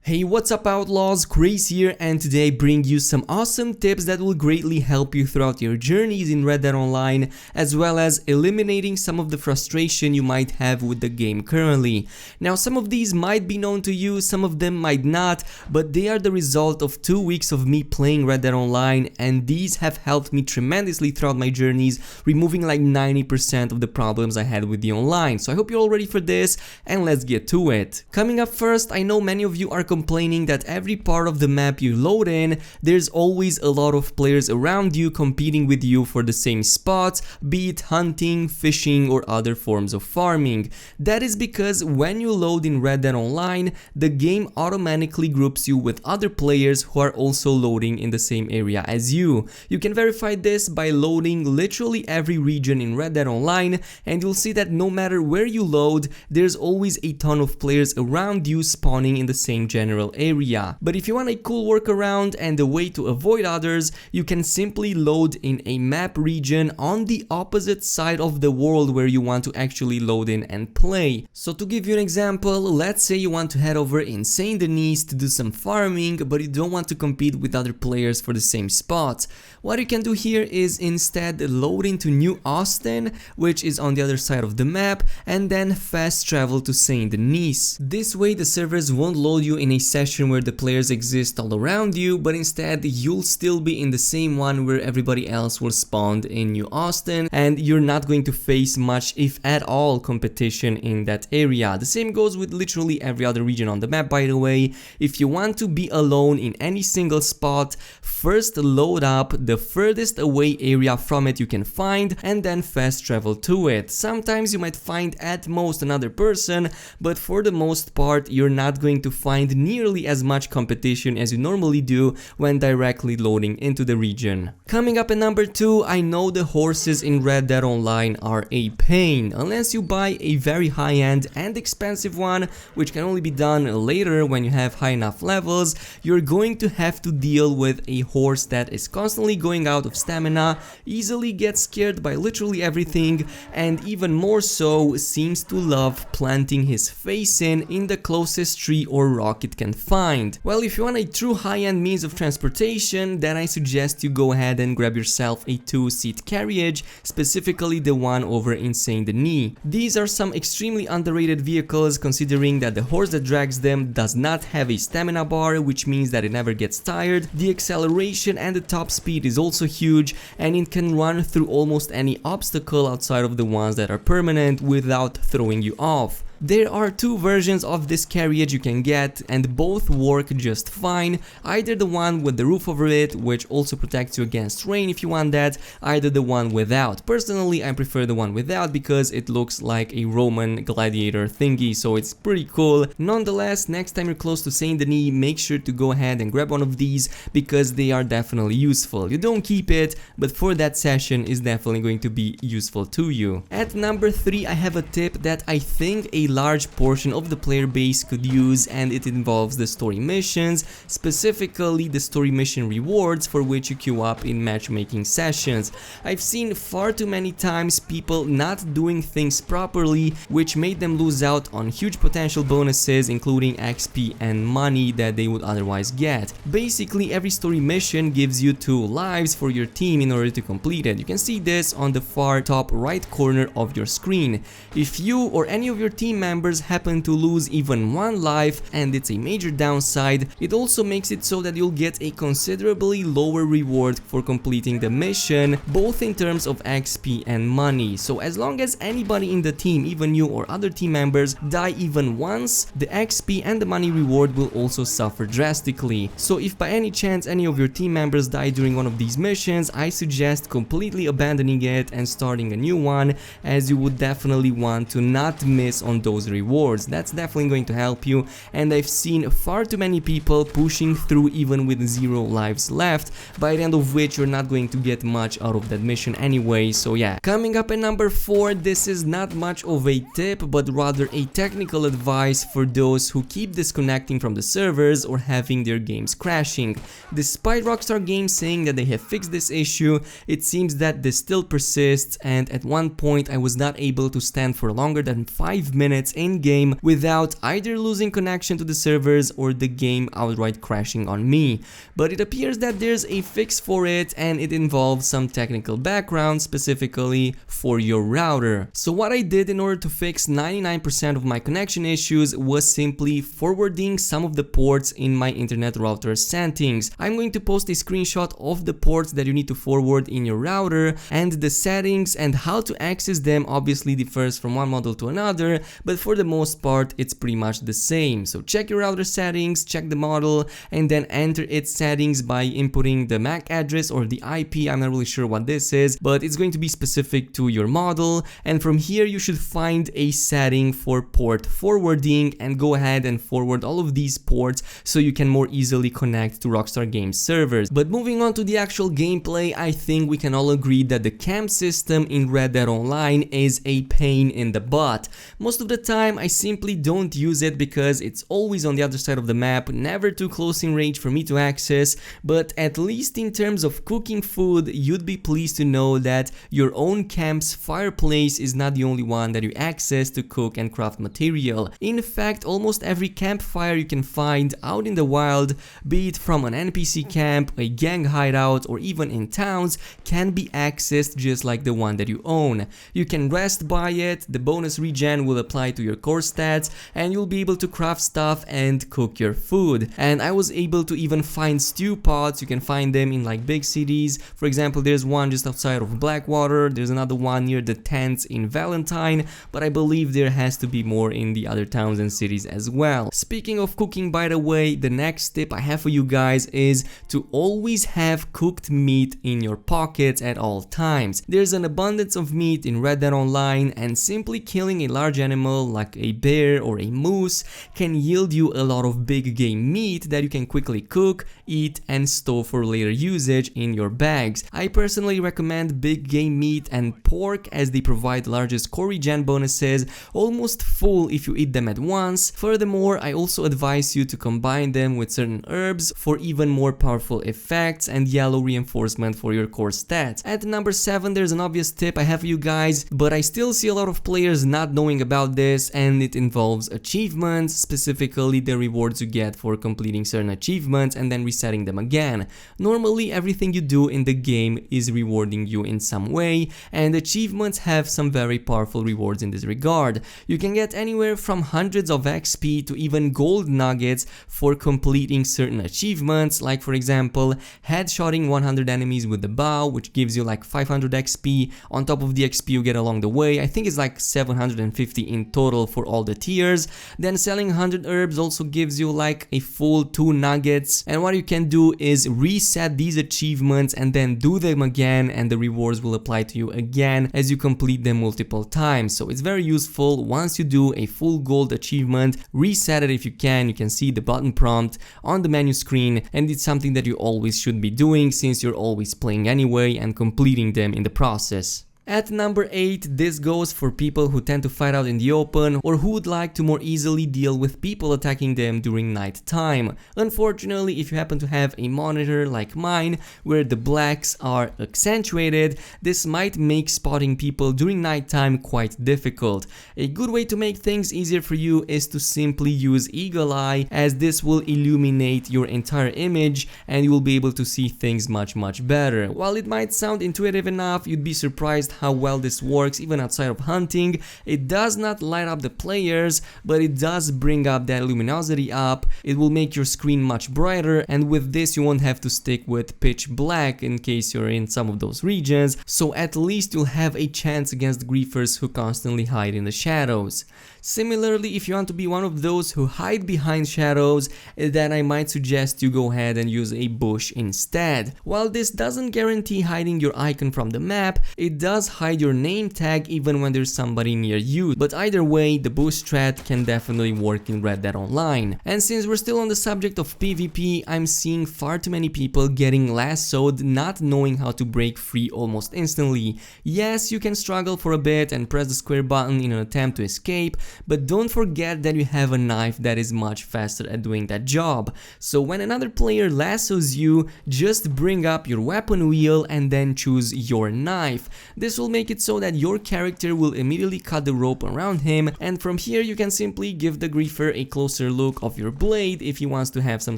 Hey, what's up outlaws, Khraze here, and today I bring you some awesome tips that will greatly help you throughout your journeys in Red Dead Online, as well as eliminating some of the frustration you might have with the game currently. Now, some of these might be known to you, some of them might not, but they are the result of 2 weeks of me playing Red Dead Online, and these have helped me tremendously throughout my journeys, removing like 90% of the problems I had with the online. So I hope you're all ready for this, and let's get to it. Coming up first, I know many of you are complaining that every part of the map you load in, there's always a lot of players around you competing with you for the same spots, be it hunting, fishing, or other forms of farming. That is because when you load in Red Dead Online, the game automatically groups you with other players who are also loading in the same area as you. You can verify this by loading literally every region in Red Dead Online, and you'll see that no matter where you load, there's always a ton of players around you spawning in the same general area. But if you want a cool workaround and a way to avoid others, you can simply load in a map region on the opposite side of the world where you want to actually load in and play. So to give you an example, let's say you want to head over in Saint Denis to do some farming, but you don't want to compete with other players for the same spot. What you can do here is instead load into New Austin, which is on the other side of the map, and then fast travel to Saint Denis. This way the servers won't load you in a session where the players exist all around you, but instead you'll still be in the same one where everybody else was spawned in New Austin, and you're not going to face much, if at all, competition in that area. The same goes with literally every other region on the map, by the way. If you want to be alone in any single spot, first load up the furthest away area from it you can find, and then fast travel to it. Sometimes you might find at most another person, but for the most part you're not going to find nearly as much competition as you normally do when directly loading into the region. Coming up at number 2, I know the horses in Red Dead Online are a pain. Unless you buy a very high-end and expensive one, which can only be done later when you have high enough levels, you're going to have to deal with a horse that is constantly going out of stamina, easily gets scared by literally everything, and even more so seems to love planting his face in the closest tree or rock it can find. Well, if you want a true high-end means of transportation, then I suggest you go ahead and grab yourself a 2-seat carriage, specifically the one over in Saint Denis. These are some extremely underrated vehicles, considering that the horse that drags them does not have a stamina bar, which means that it never gets tired. The acceleration and the top speed is also huge, and it can run through almost any obstacle outside of the ones that are permanent without throwing you off. There are 2 versions of this carriage you can get, and both work just fine. Either the one with the roof over it, which also protects you against rain if you want that, either the one without. Personally, I prefer the one without because it looks like a Roman gladiator thingy, so it's pretty cool. Nonetheless, next time you're close to Saint Denis, make sure to go ahead and grab one of these because they are definitely useful. You don't keep it, but for that session is definitely going to be useful to you. At number 3, I have a tip that I think a large portion of the player base could use, and it involves the story missions, specifically the story mission rewards for which you queue up in matchmaking sessions. I've seen far too many times people not doing things properly, which made them lose out on huge potential bonuses, including XP and money that they would otherwise get. Basically, every story mission gives you 2 lives for your team in order to complete it. You can see this on the far top right corner of your screen. If you or any of your team members happen to lose even 1 life, and it's a major downside, it also makes it so that you'll get a considerably lower reward for completing the mission, both in terms of XP and money. So as long as anybody in the team, even you or other team members, die even once, the XP and the money reward will also suffer drastically. So if by any chance any of your team members die during one of these missions, I suggest completely abandoning it and starting a new one, as you would definitely want to not miss on those rewards. That's definitely going to help you, and I've seen far too many people pushing through even with 0 lives left, by the end of which you're not going to get much out of that mission anyway. So yeah. Coming up at number 4, this is not much of a tip, but rather a technical advice for those who keep disconnecting from the servers or having their games crashing. Despite Rockstar Games saying that they have fixed this issue, it seems that this still persists, and at one point I was not able to stand for longer than 5 minutes minutes in-game without either losing connection to the servers or the game outright crashing on me. But it appears that there's a fix for it, and it involves some technical background specifically for your router. So what I did in order to fix 99% of my connection issues was simply forwarding some of the ports in my internet router settings. I'm going to post a screenshot of the ports that you need to forward in your router, and the settings and how to access them obviously differs from one model to another, but for the most part it's pretty much the same. So check your router settings, check the model, and then enter its settings by inputting the MAC address or the IP. I'm not really sure what this is, but it's going to be specific to your model, and from here you should find a setting for port forwarding and go ahead and forward all of these ports so you can more easily connect to Rockstar Games servers. But moving on to the actual gameplay, I think we can all agree that the camp system in Red Dead Online is a pain in the butt. Most of the time I simply don't use it because it's always on the other side of the map, never too close in range for me to access, but at least in terms of cooking food, you'd be pleased to know that your own camp's fireplace is not the only one that you access to cook and craft material. In fact, almost every campfire you can find out in the wild, be it from an NPC camp, a gang hideout, or even in towns, can be accessed just like the one that you own. You can rest by it, the bonus regen will apply to your core stats, and you'll be able to craft stuff and cook your food. And I was able to even find stew pots. You can find them in like big cities. For example, there's one just outside of Blackwater, there's another one near the tents in Valentine, but I believe there has to be more in the other towns and cities as well. Speaking of cooking, by the way, the next tip I have for you guys is to always have cooked meat in your pockets at all times. There's an abundance of meat in Red Dead Online, and simply killing a large animal like a bear or a moose can yield you a lot of big game meat that you can quickly cook, eat, and store for later usage in your bags. I personally recommend big game meat and pork as they provide the largest core regen bonuses, almost full if you eat them at once. Furthermore, I also advise you to combine them with certain herbs for even more powerful effects and yellow reinforcement for your core stats. At number 7, there's an obvious tip I have for you guys, but I still see a lot of players not knowing about this, and it involves achievements, specifically the rewards you get for completing certain achievements and then resetting them again. Normally everything you do in the game is rewarding you in some way, and achievements have some very powerful rewards in this regard. You can get anywhere from hundreds of XP to even gold nuggets for completing certain achievements, like for example headshotting 100 enemies with the bow, which gives you like 500 XP on top of the XP you get along the way. I think it's like 750 in total for all the tiers. Then selling 100 herbs also gives you like a full 2 nuggets, and what you can do is reset these achievements and then do them again, and the rewards will apply to you again as you complete them multiple times. So it's very useful. Once you do a full gold achievement, reset it if you can. You can see the button prompt on the menu screen, and it's something that you always should be doing since you're always playing anyway and completing them in the process. At number 8, this goes for people who tend to fight out in the open or who would like to more easily deal with people attacking them during night time. Unfortunately, if you happen to have a monitor like mine where the blacks are accentuated, this might make spotting people during nighttime quite difficult. A good way to make things easier for you is to simply use Eagle Eye, as this will illuminate your entire image and you will be able to see things much better. While it might sound intuitive enough, you'd be surprised how well this works even outside of hunting. It does not light up the players, but it does bring up that luminosity up. It will make your screen much brighter, and with this you won't have to stick with pitch black in case you're in some of those regions, so at least you'll have a chance against griefers who constantly hide in the shadows. Similarly, if you want to be one of those who hide behind shadows, then I might suggest you go ahead and use a bush instead. While this doesn't guarantee hiding your icon from the map, it does hide your name tag even when there's somebody near you, but either way the bush strat can definitely work in Red Dead Online. And since we're still on the subject of PvP, I'm seeing far too many people getting lassoed not knowing how to break free almost instantly. Yes, you can struggle for a bit and press the square button in an attempt to escape, but don't forget that you have a knife that is much faster at doing that job. So when another player lassos you, just bring up your weapon wheel and then choose your knife. This will make it so that your character will immediately cut the rope around him, and from here you can simply give the griefer a closer look of your blade if he wants to have some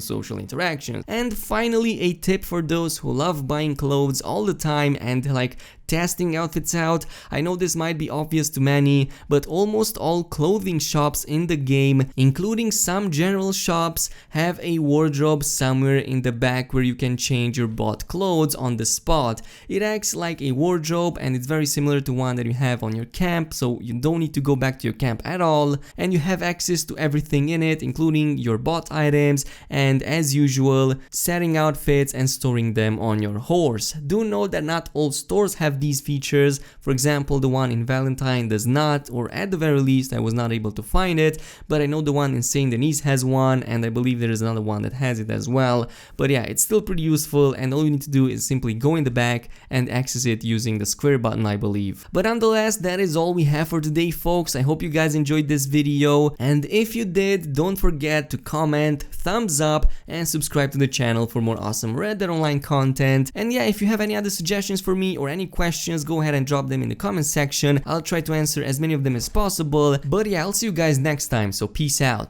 social interaction. And finally, a tip for those who love buying clothes all the time and like testing outfits out. I know this might be obvious to many, but almost all clothing shops in the game, including some general shops, have a wardrobe somewhere in the back where you can change your bought clothes on the spot. It acts like a wardrobe and it's very similar to one that you have on your camp, so you don't need to go back to your camp at all, and you have access to everything in it, including your bought items and, as usual, setting outfits and storing them on your horse. Do note that not all stores have these features. For example, the one in Valentine does not, or at the very least I was not able to find it, but I know the one in Saint Denis has one, and I believe there is another one that has it as well. But yeah, it's still pretty useful, and all you need to do is simply go in the back and access it using the square button, I believe. But nonetheless, that is all we have for today, folks. I hope you guys enjoyed this video, and if you did, don't forget to comment, thumbs up, and subscribe to the channel for more awesome Red Dead Online content. And yeah, if you have any other suggestions for me or any questions, go ahead and drop them in the comment section. I'll try to answer as many of them as possible. But yeah, I'll see you guys next time, so peace out.